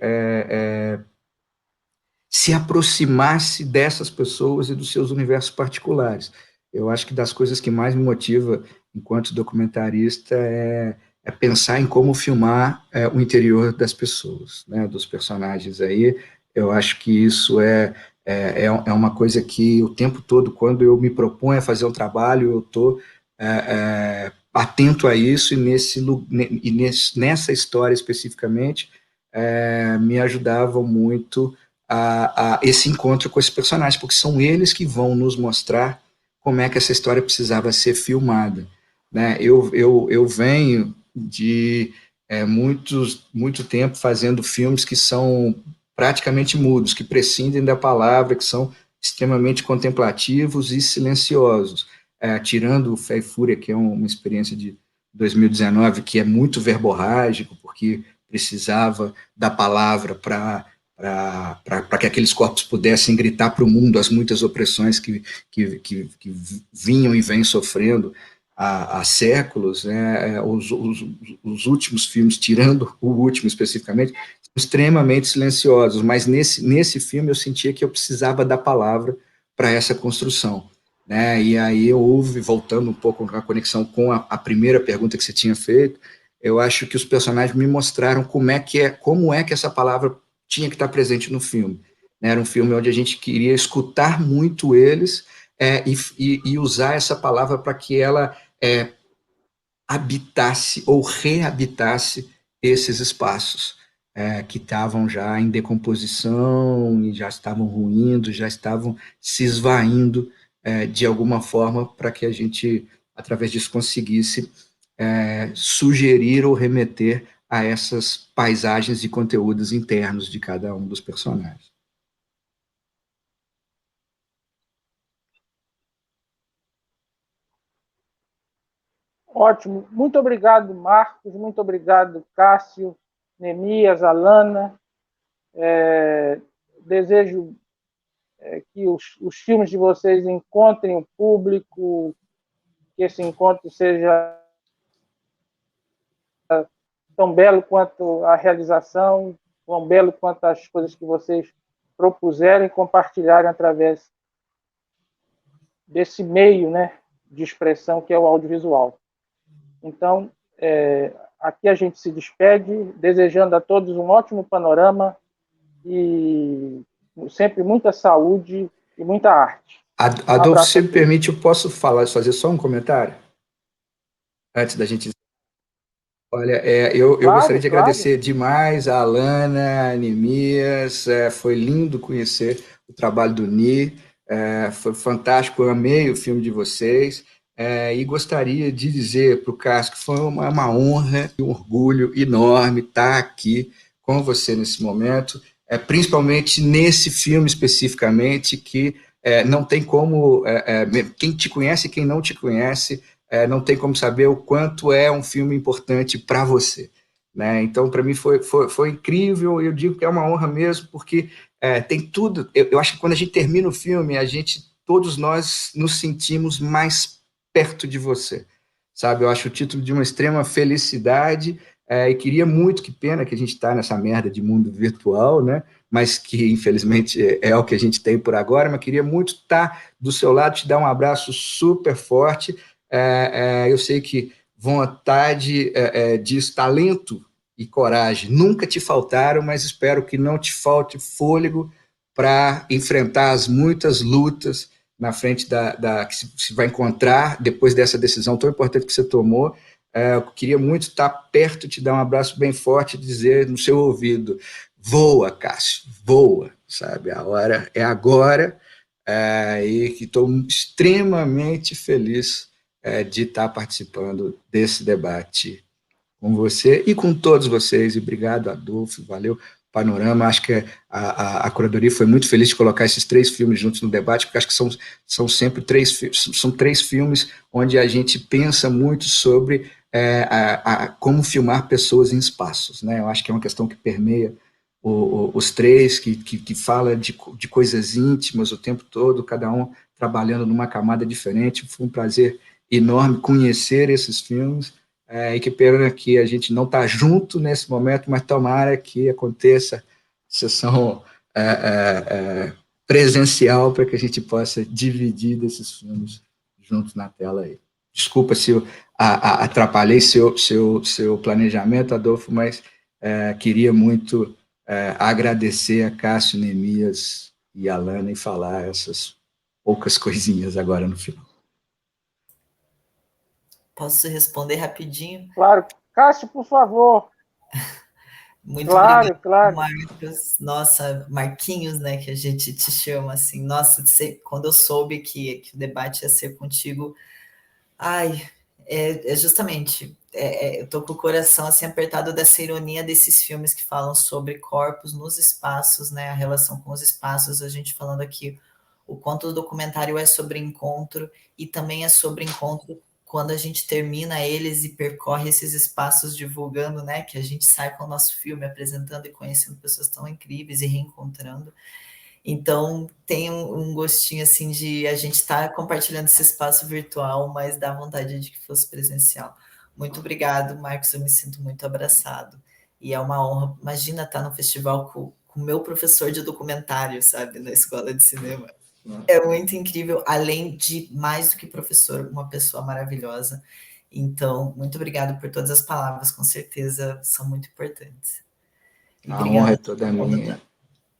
se aproximasse dessas pessoas e dos seus universos particulares. Eu acho que das coisas que mais me motiva enquanto documentarista é pensar em como filmar o interior das pessoas, né, dos personagens aí. Eu acho que isso é uma coisa que o tempo todo, quando eu me proponho a fazer um trabalho, eu estou atento a isso nessa história especificamente me ajudavam muito a esse encontro com esses personagens, porque são eles que vão nos mostrar como é que essa história precisava ser filmada, né? Eu venho de muito tempo fazendo filmes que são praticamente mudos, que prescindem da palavra, que são extremamente contemplativos e silenciosos, tirando o Fé e Fúria, que é uma experiência de 2019, que é muito verborrágico, porque precisava da palavra para que aqueles corpos pudessem gritar para o mundo as muitas opressões que vinham e vêm sofrendo há séculos, né? Os últimos filmes, tirando o último especificamente, são extremamente silenciosos, mas nesse filme eu sentia que eu precisava da palavra para essa construção, né? E aí houve, voltando um pouco na conexão com a primeira pergunta que você tinha feito, eu acho que os personagens me mostraram como é que essa palavra tinha que estar presente no filme. Era um filme onde a gente queria escutar muito eles e usar essa palavra para que ela habitasse ou rehabitasse esses espaços que estavam já em decomposição e já estavam ruindo, já estavam se esvaindo de alguma forma para que a gente, através disso, conseguisse sugerir ou remeter a essas paisagens e conteúdos internos de cada um dos personagens. Ótimo. Muito obrigado, Marcos. Muito obrigado, Cássio, Neemias, Alana. Desejo que os filmes de vocês encontrem o público, que esse encontro seja tão belo quanto a realização, tão belo quanto as coisas que vocês propuseram e compartilharem através desse meio, né, de expressão que é o audiovisual. Então, aqui a gente se despede, desejando a todos um ótimo panorama e sempre muita saúde e muita arte. Adolfo, se me permite, eu posso fazer só um comentário? Antes da gente... Olha, eu gostaria de agradecer demais a Alana, a Neemias, foi lindo conhecer o trabalho do Ni, foi fantástico, eu amei o filme de vocês, e gostaria de dizer para o Cássio que foi uma honra e um orgulho enorme estar aqui com você nesse momento, principalmente nesse filme especificamente, que não tem como, quem te conhece e quem não te conhece, não tem como saber o quanto é um filme importante para você, né? Então, para mim, foi incrível, eu digo que é uma honra mesmo, porque tem tudo, eu acho que quando a gente termina o filme, todos nós nos sentimos mais perto de você, sabe? Eu acho o título de uma extrema felicidade, e queria muito, que pena que a gente está nessa merda de mundo virtual, né? Mas que, infelizmente, é o que a gente tem por agora, mas queria muito estar do seu lado, te dar um abraço super forte. Eu sei que vontade diz talento e coragem nunca te faltaram, mas espero que não te falte fôlego para enfrentar as muitas lutas na frente que se vai encontrar depois dessa decisão tão importante que você tomou. Eu queria muito estar perto, te dar um abraço bem forte e dizer no seu ouvido: voa, Cássio, voa, sabe? A hora é agora, e que estou extremamente feliz de estar participando desse debate com você e com todos vocês. E obrigado, Adolfo, valeu, Panorama. Acho que a curadoria foi muito feliz de colocar esses 3 filmes juntos no debate, porque acho que são sempre 3 filmes onde a gente pensa muito sobre como filmar pessoas em espaços, né? Eu acho que é uma questão que permeia os 3, que fala de coisas íntimas o tempo todo, cada um trabalhando numa camada diferente. Foi um prazer enorme conhecer esses filmes, e que pena que a gente não está junto nesse momento, mas tomara que aconteça sessão presencial para que a gente possa dividir desses filmes juntos na tela aí. Desculpa se eu atrapalhei seu planejamento, Adolfo, mas queria muito agradecer a Cássio, Neemias e a Alana e falar essas poucas coisinhas agora no final. Posso responder rapidinho? Claro. Cássio, por favor. Muito obrigado, claro. Marcos. Nossa, Marquinhos, né, que a gente te chama assim. Nossa, quando eu soube que o debate ia ser contigo, justamente, eu tô com o coração assim apertado dessa ironia desses filmes que falam sobre corpos nos espaços, né, a relação com os espaços, a gente falando aqui o quanto o documentário é sobre encontro e também é sobre encontro quando a gente termina eles e percorre esses espaços divulgando, né, que a gente sai com o nosso filme apresentando e conhecendo pessoas tão incríveis e reencontrando. Então, tem um gostinho, assim, de a gente estar compartilhando esse espaço virtual, mas dá vontade de que fosse presencial. Muito obrigado, Marcos, eu me sinto muito abraçado. E é uma honra, imagina estar no festival com o meu professor de documentário, sabe, na escola de cinema. É muito incrível, além de, mais do que professor, uma pessoa maravilhosa. Então, muito obrigado por todas as palavras, com certeza são muito importantes. A honra é toda minha.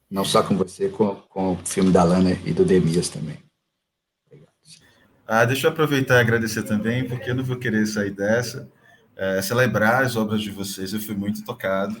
Não só com você, com o filme da Alana e do Neemias também. Obrigado. Deixa eu aproveitar e agradecer também, porque eu não vou querer sair dessa. Celebrar as obras de vocês, eu fui muito tocado.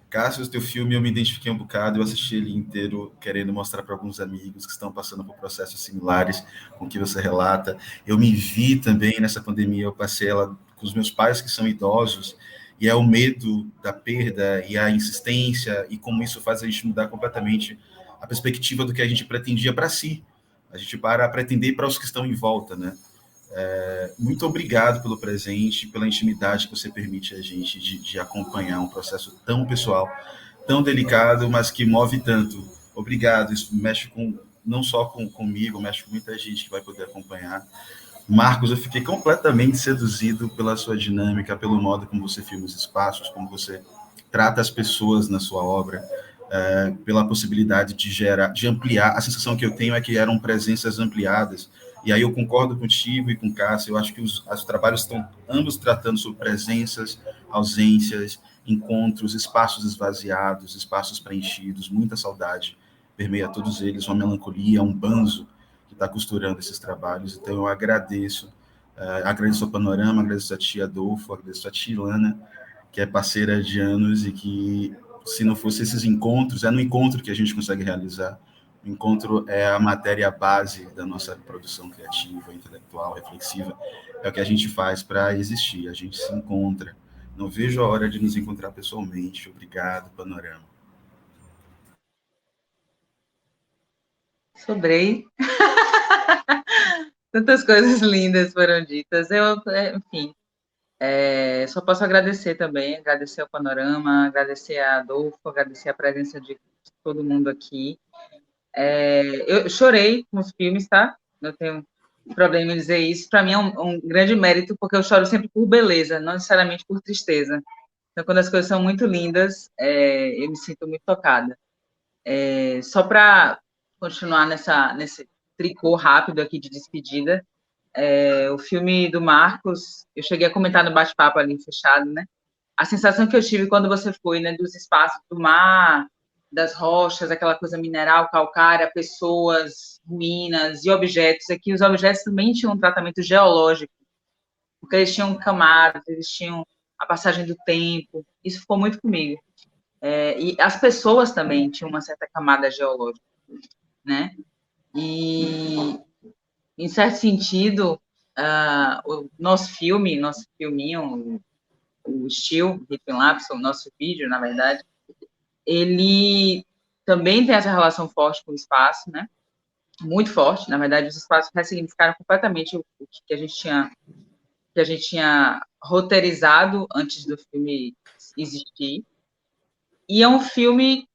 Cássio, o teu filme eu me identifiquei um bocado, eu assisti ele inteiro querendo mostrar para alguns amigos que estão passando por processos similares com o que você relata. Eu me vi também nessa pandemia, eu passei ela com os meus pais que são idosos, e é o medo da perda e a insistência, e como isso faz a gente mudar completamente a perspectiva do que a gente pretendia para si. A gente para a pretender para os que estão em volta, né? Muito obrigado pelo presente, pela intimidade que você permite a gente de acompanhar um processo tão pessoal, tão delicado, mas que move tanto. Obrigado, isso mexe com não só comigo, mas com muita gente que vai poder acompanhar. Marcos, eu fiquei completamente seduzido pela sua dinâmica, pelo modo como você filma os espaços, como você trata as pessoas na sua obra, pela possibilidade de ampliar. A sensação que eu tenho é que eram presenças ampliadas, e aí eu concordo contigo e com o Cássio, eu acho que os trabalhos estão ambos tratando sobre presenças, ausências, encontros, espaços esvaziados, espaços preenchidos, muita saudade permeia todos eles, uma melancolia, um banzo que está costurando esses trabalhos. Então eu agradeço ao Panorama, agradeço a tia Adolfo, agradeço a tia Ilana, que é parceira de anos e que, se não fosse esses encontros, é no encontro que a gente consegue realizar. O encontro é a matéria base da nossa produção criativa, intelectual, reflexiva. É o que a gente faz para existir, a gente se encontra. Não vejo a hora de nos encontrar pessoalmente. Obrigado, Panorama. Sobrei. Tantas coisas lindas foram ditas. Enfim, só posso agradecer também, agradecer ao Panorama, agradecer a Adolfo, agradecer a presença de todo mundo aqui. Eu chorei com os filmes, tá? Não tenho problema em dizer isso. Para mim é um grande mérito, porque eu choro sempre por beleza, não necessariamente por tristeza. Então, quando as coisas são muito lindas, eu me sinto muito tocada. Só para continuar nesse tricô rápido aqui de despedida, o filme do Marcos, eu cheguei a comentar no bate-papo ali fechado, né? A sensação que eu tive quando você foi, né, dos espaços do mar, das rochas, aquela coisa mineral, calcária, pessoas, ruínas e objetos, é que os objetos também tinham um tratamento geológico, porque eles tinham camadas, eles tinham a passagem do tempo, isso ficou muito comigo. E as pessoas também tinham uma certa camada geológica, né? E, em certo sentido, o nosso filminho, o Steel, Hip Lapse, o nosso vídeo, na verdade, ele também tem essa relação forte com o espaço, né? Muito forte. Na verdade, os espaços ressignificaram completamente o que a gente tinha roteirizado antes do filme existir. E é um filme,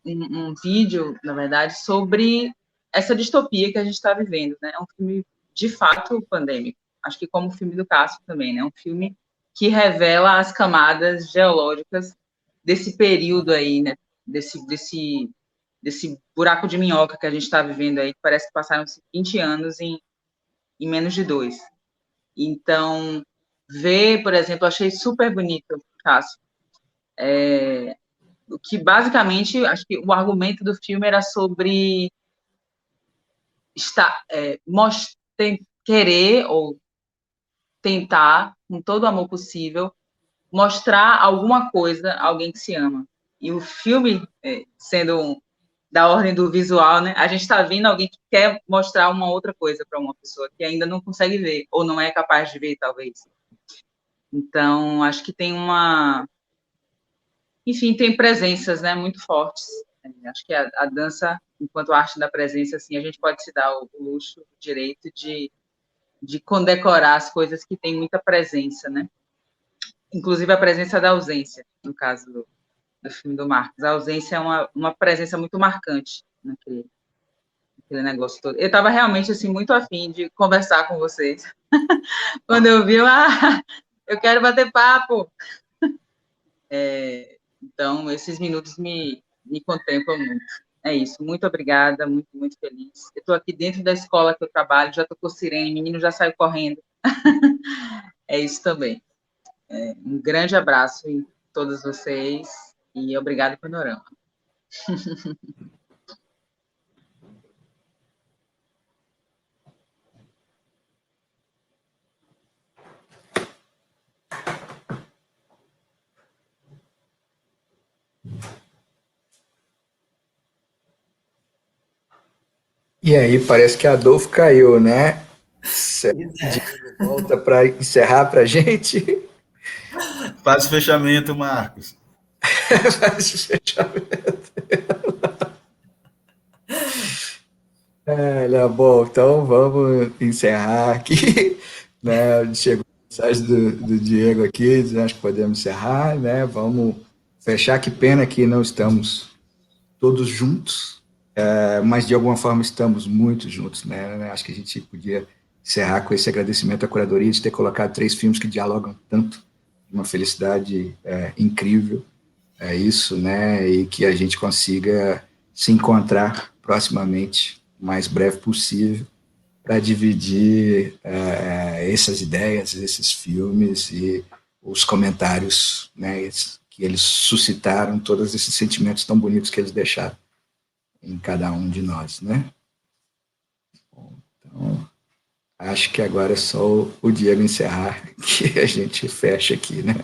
um vídeo, na verdade, sobre essa distopia que a gente está vivendo, né? É um filme, de fato, pandêmico. Acho que como o filme do Cássio também, né? É um filme que revela as camadas geológicas desse período aí, né? Desse buraco de minhoca que a gente está vivendo aí, que parece que passaram 20 anos em menos de 2. Então, por exemplo, achei super bonito, Cássio, o que basicamente, acho que o argumento do filme era sobre querer ou tentar, com todo o amor possível, mostrar alguma coisa a alguém que se ama. E o filme, sendo da ordem do visual, né, a gente está vendo alguém que quer mostrar uma outra coisa para uma pessoa que ainda não consegue ver, ou não é capaz de ver, talvez. Então, acho que tem enfim, tem presenças, né, muito fortes. Acho que a dança, enquanto arte da presença, assim, a gente pode se dar o luxo, o direito de condecorar as coisas que têm muita presença, né? Inclusive a presença da ausência, no caso do filme do Marcos. A ausência é uma presença muito marcante naquele negócio todo. Eu estava realmente, assim, muito afim de conversar com vocês. Quando eu vi, eu quero bater papo. Então, esses minutos me contemplam muito. É isso, muito obrigada, muito, muito feliz. Eu estou aqui dentro da escola que eu trabalho, já estou com sirene, menino já saiu correndo. É isso também. Um grande abraço em todos vocês e obrigado, Panorama. E aí, parece que a Adolfo caiu, né? Diego volta para encerrar para a gente. Faz o fechamento, Marcos. Faz o fechamento. Bom, então vamos encerrar aqui. Né? Chegou a mensagem do Diego aqui, dizendo que podemos encerrar, né? Vamos fechar. Que pena que não estamos todos juntos. mas de alguma forma estamos muito juntos, né? Acho que a gente podia encerrar com esse agradecimento à curadoria de ter colocado 3 filmes que dialogam tanto, uma felicidade incrível, isso, né? E que a gente consiga se encontrar proximamente, o mais breve possível, para dividir essas ideias, esses filmes e os comentários, né, que eles suscitaram, todos esses sentimentos tão bonitos que eles deixaram em cada um de nós, né? Então, acho que agora é só o Diego encerrar que a gente fecha aqui, né?